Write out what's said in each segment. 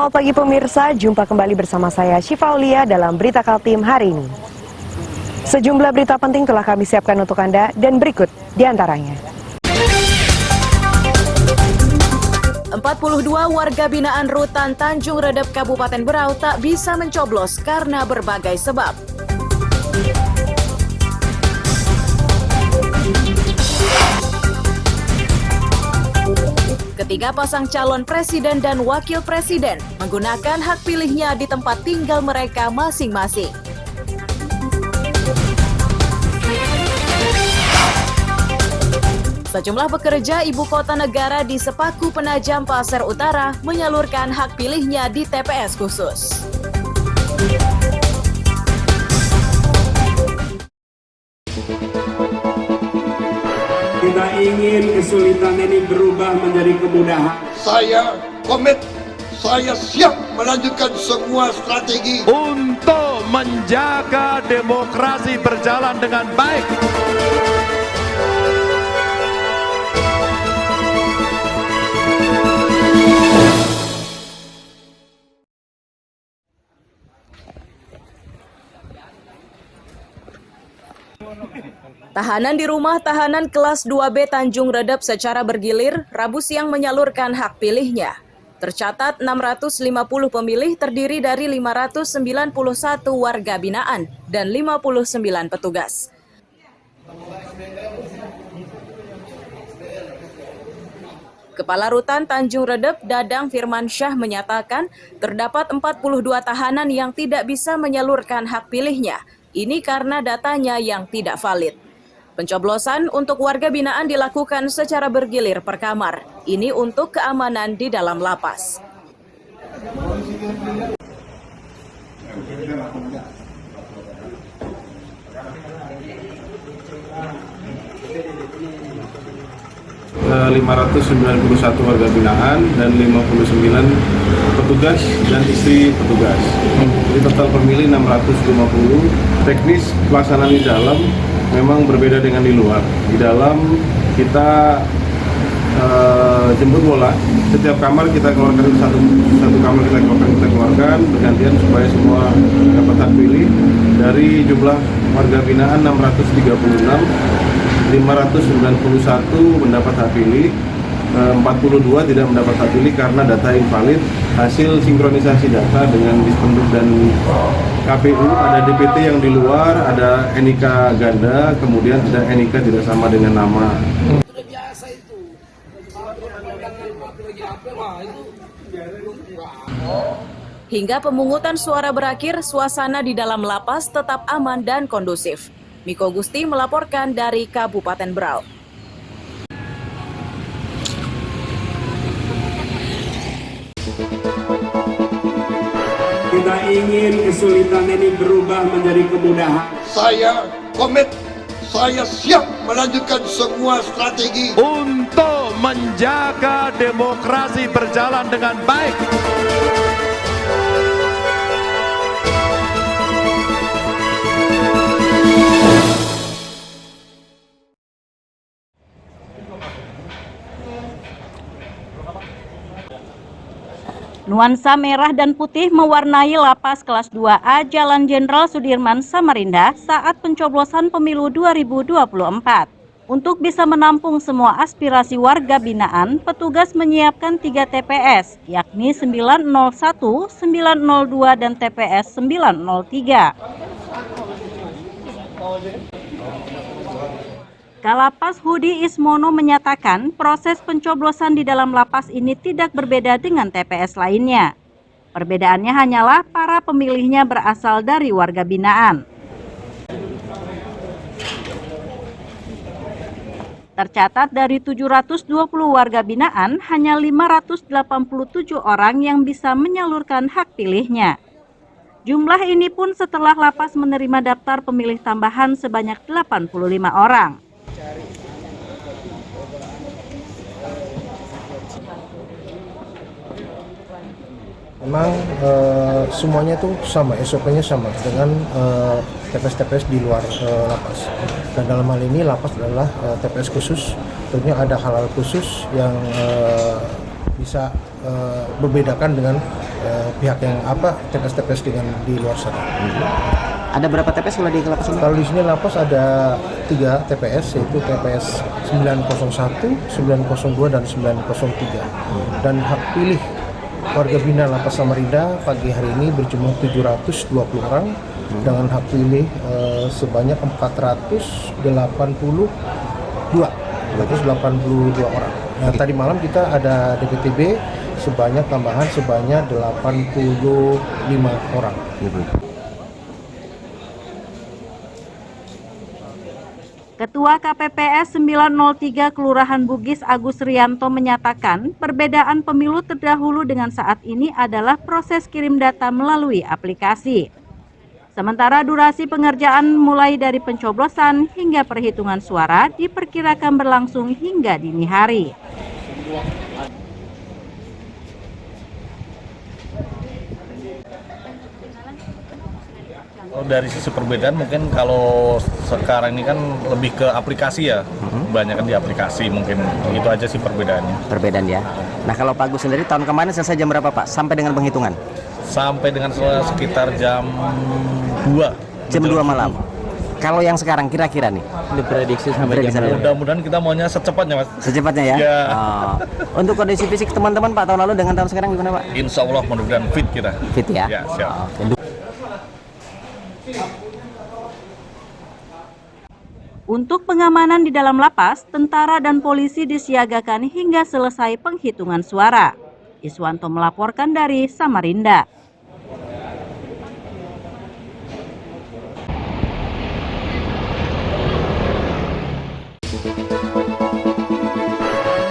Selamat pagi pemirsa, jumpa kembali bersama saya Syifa Aulia dalam Berita Kaltim hari ini. Sejumlah berita penting telah kami siapkan untuk Anda dan berikut diantaranya. 42 warga binaan Rutan Tanjung Redep Kabupaten Berau tak bisa mencoblos karena berbagai sebab. Ketiga pasang calon presiden dan wakil presiden menggunakan hak pilihnya di tempat tinggal mereka masing-masing. Sejumlah pekerja ibu kota negara di Sepaku Penajam Pasir Utara menyalurkan hak pilihnya di TPS khusus. Kita ingin kesulitan ini berubah menjadi kemudahan. Saya komit, saya siap melanjutkan semua strategi untuk menjaga demokrasi berjalan dengan baik. Tahanan di rumah tahanan kelas 2B Tanjung Redep secara bergilir Rabu siang menyalurkan hak pilihnya. Tercatat 650 pemilih terdiri dari 591 warga binaan dan 59 petugas. Kepala Rutan Tanjung Redep Dadang Firmansyah menyatakan terdapat 42 tahanan yang tidak bisa menyalurkan hak pilihnya. Ini karena datanya yang tidak valid. Pencoblosan untuk warga binaan dilakukan secara bergilir per kamar. Ini untuk keamanan di dalam lapas. Ada 591 warga binaan dan 59 petugas dan istri petugas. Jadi total pemilih 650. Teknis pelaksanaan di dalam memang berbeda dengan di luar. Di dalam kita jemput bola. Setiap kamar kita keluarkan satu kamar kita keluarkan bergantian supaya semua dapat hak pilih. Dari jumlah warga binaan 636, 591 mendapat hak pilih, 42 tidak mendapat hak pilih karena data invalid. Hasil sinkronisasi data dengan Dispenduk dan KPU, ada DPT yang di luar, ada NIK ganda, kemudian ada NIK tidak sama dengan nama. Hingga pemungutan suara berakhir, suasana di dalam lapas tetap aman dan kondusif. Miko Gusti melaporkan dari Kabupaten Berau. Kita ingin kesulitan ini berubah menjadi kemudahan. saya komit, saya siap melanjutkan semua strategi Untuk menjaga demokrasi berjalan dengan baik. Nuansa merah dan putih mewarnai lapas kelas 2A Jalan Jenderal Sudirman, Samarinda saat pencoblosan pemilu 2024. Untuk bisa menampung semua aspirasi warga binaan, petugas menyiapkan 3 TPS, yakni 901, 902, dan TPS 903. Kalapas Hudi Ismono menyatakan proses pencoblosan di dalam lapas ini tidak berbeda dengan TPS lainnya. Perbedaannya hanyalah para pemilihnya berasal dari warga binaan. Tercatat dari 720 warga binaan, hanya 587 orang yang bisa menyalurkan hak pilihnya. Jumlah ini pun setelah lapas menerima daftar pemilih tambahan sebanyak 85 orang. Memang semuanya itu sama, SOP-nya sama dengan TPS-TPS di luar lapas. Dan dalam hal ini lapas adalah TPS khusus, tentunya ada hal-hal khusus yang bisa membedakan dengan pihak yang TPS-TPS dengan di luar sana. Ada berapa TPS kalau di lapas ini? Kalau di sini lapas ada 3 TPS, yaitu TPS 901, 902, dan 903. Dan hak pilih warga binaan Lapas Samarinda pagi hari ini berjumlah 720 orang dengan hak pilih sebanyak 482 orang. Nah, tadi malam kita ada DPTB tambahan sebanyak 85 orang. Ketua KPPS 903 Kelurahan Bugis Agus Rianto menyatakan perbedaan pemilu terdahulu dengan saat ini adalah proses kirim data melalui aplikasi. Sementara durasi pengerjaan mulai dari pencoblosan hingga perhitungan suara diperkirakan berlangsung hingga dini hari. Dari sisi perbedaan mungkin kalau sekarang ini kan lebih ke aplikasi ya, banyak kan di aplikasi, mungkin itu aja sih perbedaannya. Perbedaan ya. Nah kalau Pak Agus sendiri tahun kemarin selesai jam berapa Pak? Sampai dengan penghitungan? Sampai dengan sekitar jam 2. Jam 2 malam. Kalau yang sekarang kira-kira nih? Diprediksi sampai jam 2. Mudah-mudahan kita maunya secepatnya Mas. Secepatnya ya? Ya. Oh. Untuk kondisi fisik teman-teman Pak tahun lalu dengan tahun sekarang gimana Pak? Insya Allah mudah-mudahan fit kita. Fit ya? Ya siap. Untuk pengamanan di dalam lapas, tentara dan polisi disiagakan hingga selesai penghitungan suara. Iswanto melaporkan dari Samarinda.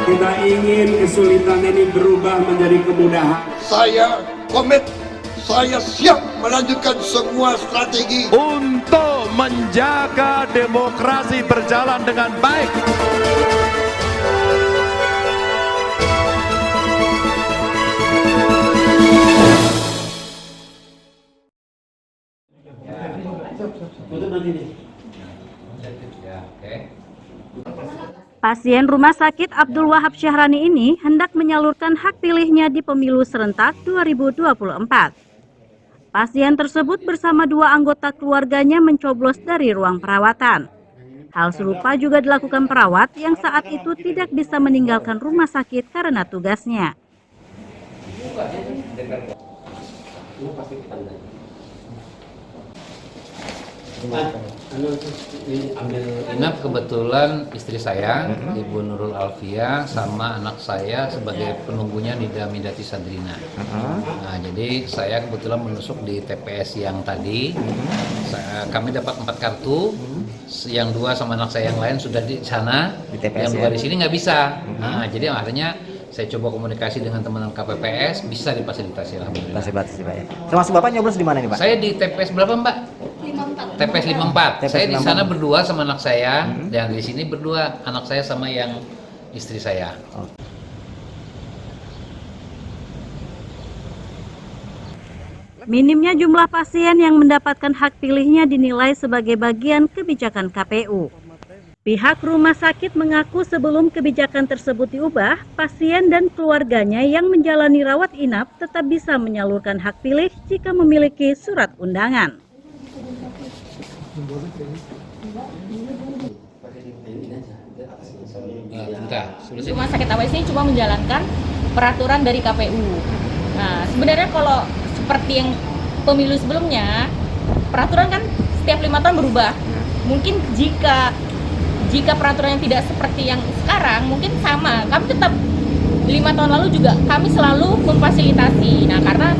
Kita ingin kesulitan ini berubah menjadi kemudahan. Saya komit, saya siap melanjutkan semua strategi untuk menjaga demokrasi berjalan dengan baik. Pasien Rumah Sakit Abdul Wahab Syahrani ini hendak menyalurkan hak pilihnya di pemilu serentak 2024. Pasien tersebut bersama 2 anggota keluarganya mencoblos dari ruang perawatan. Hal serupa juga dilakukan perawat yang saat itu tidak bisa meninggalkan rumah sakit karena tugasnya. Inap kebetulan istri saya, Ibu Nurul Alfia, sama anak saya sebagai penunggunya Nida Midati Sadrina. Nah, jadi saya kebetulan menusuk di TPS yang tadi. Kami dapat 4 kartu, yang 2 sama anak saya yang lain sudah di sana, yang 2 di sini nggak bisa. Nah, jadi akhirnya saya coba komunikasi dengan teman-teman KPPS, bisa difasilitasi alhamdulillah. Fasilitasi Pak ya. Termasuk Bapak nyoblos di mana nih Pak? Saya di TPS berapa Mbak? 54. TPS 54. Saya di sana berdua sama anak saya, dan di sini berdua anak saya sama yang istri saya. Minimnya jumlah pasien yang mendapatkan hak pilihnya dinilai sebagai bagian kebijakan KPU. Pihak rumah sakit mengaku sebelum kebijakan tersebut diubah, pasien dan keluarganya yang menjalani rawat inap tetap bisa menyalurkan hak pilih jika memiliki surat undangan. Rumah sakit AWS ini cuma menjalankan peraturan dari KPU. Nah, sebenarnya kalau seperti yang pemilu sebelumnya, peraturan kan setiap 5 tahun berubah. Mungkin jika peraturannya tidak seperti yang sekarang, mungkin sama. Kami tetap 5 tahun lalu juga kami selalu memfasilitasi. Nah, karena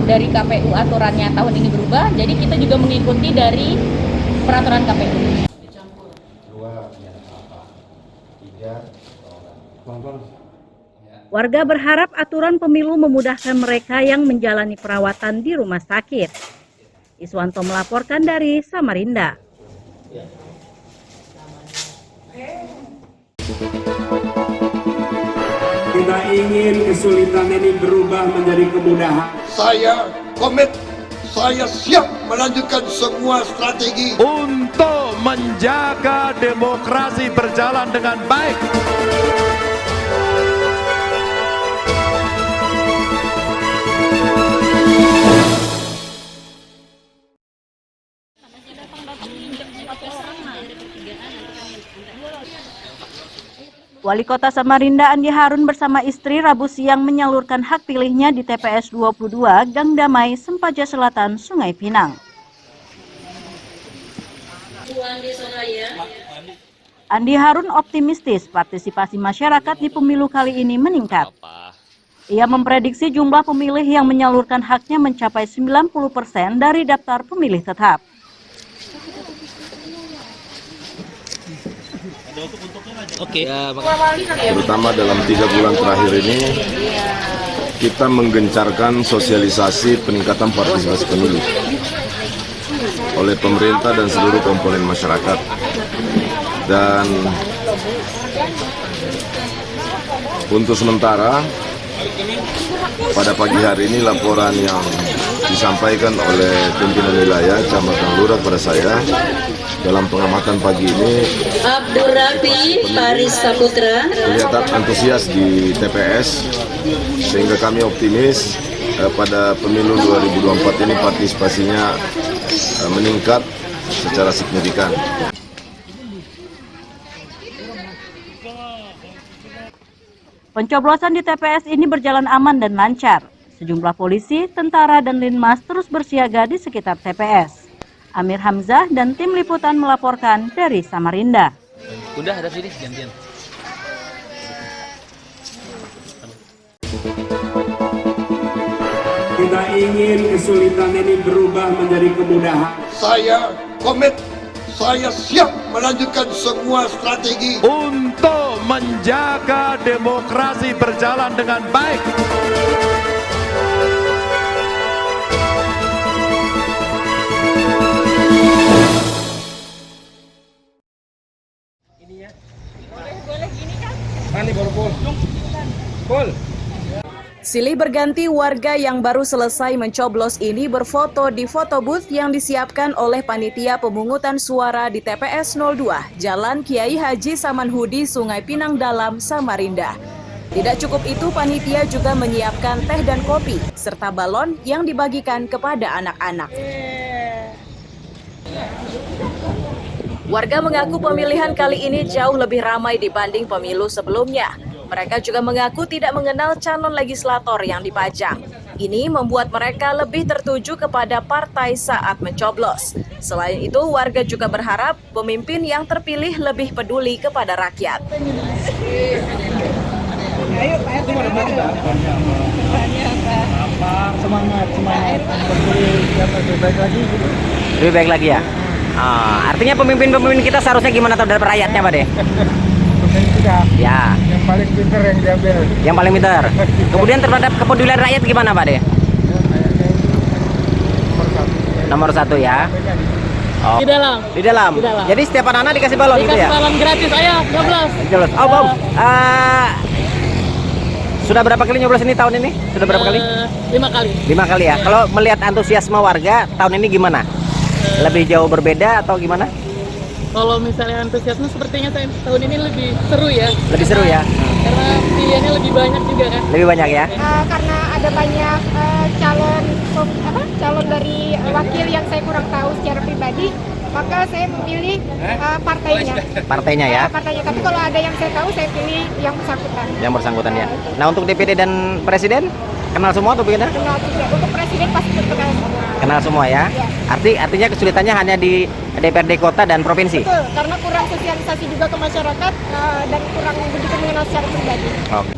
dari KPU aturannya tahun ini berubah, jadi kita juga mengikuti dari peraturan KPU. Warga berharap aturan pemilu memudahkan mereka yang menjalani perawatan di rumah sakit. Iswanto melaporkan dari Samarinda. Kita ingin kesulitan ini berubah menjadi kemudahan. Saya komit, saya siap melanjutkan semua strategi untuk menjaga demokrasi berjalan dengan baik. Wali Kota Samarinda Andi Harun bersama istri Rabu siang menyalurkan hak pilihnya di TPS 22 Gang Damai, Sempaja Selatan, Sungai Pinang. Andi Harun optimistis partisipasi masyarakat di pemilu kali ini meningkat. Ia memprediksi jumlah pemilih yang menyalurkan haknya mencapai 90% dari daftar pemilih tetap. Terutama dalam 3 bulan terakhir ini kita menggencarkan sosialisasi peningkatan partisipasi pemilih oleh pemerintah dan seluruh komponen masyarakat. Dan untuk sementara pada pagi hari ini laporan yang disampaikan oleh pimpinan wilayah Kecamatan Lurah pada saya dalam pengamatan pagi ini, Abdurrafi Faris Saputra kelihatan antusias di TPS sehingga kami optimis pada pemilu 2024 ini partisipasinya meningkat secara signifikan. Pencoblosan di TPS ini berjalan aman dan lancar. Sejumlah polisi, tentara, dan linmas terus bersiaga di sekitar TPS. Amir Hamzah dan tim liputan melaporkan dari Samarinda. Udah ada sini gantian. Kita ingin kesulitan ini berubah menjadi kemudahan. Saya komit, saya siap melanjutkan semua strategi untuk menjaga demokrasi berjalan dengan baik. Silih berganti warga yang baru selesai mencoblos ini berfoto di foto booth yang disiapkan oleh panitia pemungutan suara di TPS 02, Jalan Kiai Haji Samanhudi, Sungai Pinang Dalam, Samarinda. Tidak cukup itu, panitia juga menyiapkan teh dan kopi, serta balon yang dibagikan kepada anak-anak. Warga mengaku pemilihan kali ini jauh lebih ramai dibanding pemilu sebelumnya. Mereka juga mengaku tidak mengenal calon legislator yang dipajang. Ini membuat mereka lebih tertuju kepada partai saat mencoblos. Selain itu, warga juga berharap pemimpin yang terpilih lebih peduli kepada rakyat. Lebih baik lagi ya? Artinya pemimpin-pemimpin kita seharusnya gimana terhadap rakyatnya, Pak De? Ya. Yang paling pintar yang diambil. Yang paling pintar. Kemudian terhadap kepedulian rakyat gimana, Pak De? Nomor 1 ya. Oh. Di dalam. Di dalam. Jadi setiap anak-anak dikasih balon gitu ya? Dikasih balon gratis, ayo 12. Oh, Bom. Sudah berapa kali nyoblos ini tahun ini? Sudah berapa kali? 5 kali. 5 kali ya. Kalau melihat antusiasme warga tahun ini gimana? Lebih jauh berbeda atau gimana? Kalau misalnya antusiasme sepertinya tahun ini lebih seru ya. Lebih seru ya? Karena pilihannya lebih banyak juga kan. Lebih banyak ya? Karena ada banyak calon dari wakil yang saya kurang tahu secara pribadi, maka saya memilih partainya. Partainya ya? Partainya, tapi kalau ada yang saya tahu, saya pilih yang bersangkutan. Yang bersangkutan ya. Nah, untuk DPD dan Presiden, kenal semua atau bagaimana? Kenal juga. Untuk Presiden pasti kenal semua. Kenal semua ya? Artinya kesulitannya hanya di DPRD kota dan provinsi? Betul, karena kurang sosialisasi juga ke masyarakat dan kurang begitu mengenal secara pribadi. Oke.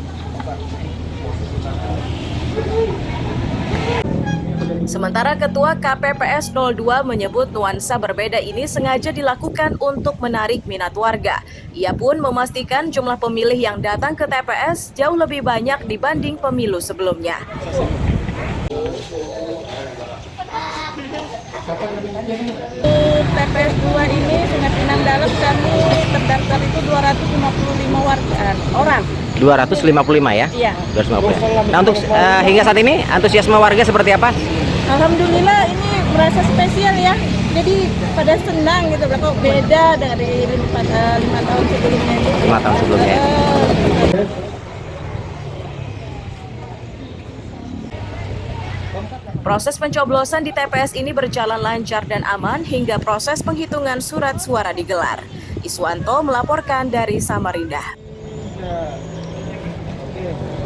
Sementara Ketua KPPS 02 menyebut nuansa berbeda ini sengaja dilakukan untuk menarik minat warga. Ia pun memastikan jumlah pemilih yang datang ke TPS jauh lebih banyak dibanding pemilu sebelumnya. TPS 2 ini Sungai Pinang Dalam kami terdaftar itu 255 orang. 255 ya? Iya. 255. Nah, untuk hingga saat ini antusiasme warga seperti apa? Alhamdulillah ini merasa spesial ya. Jadi pada senang gitu, kok beda dari 5 tahun sebelumnya. 5 tahun sebelumnya. Proses pencoblosan di TPS ini berjalan lancar dan aman hingga proses penghitungan surat suara digelar. Iswanto melaporkan dari Samarinda. Oke.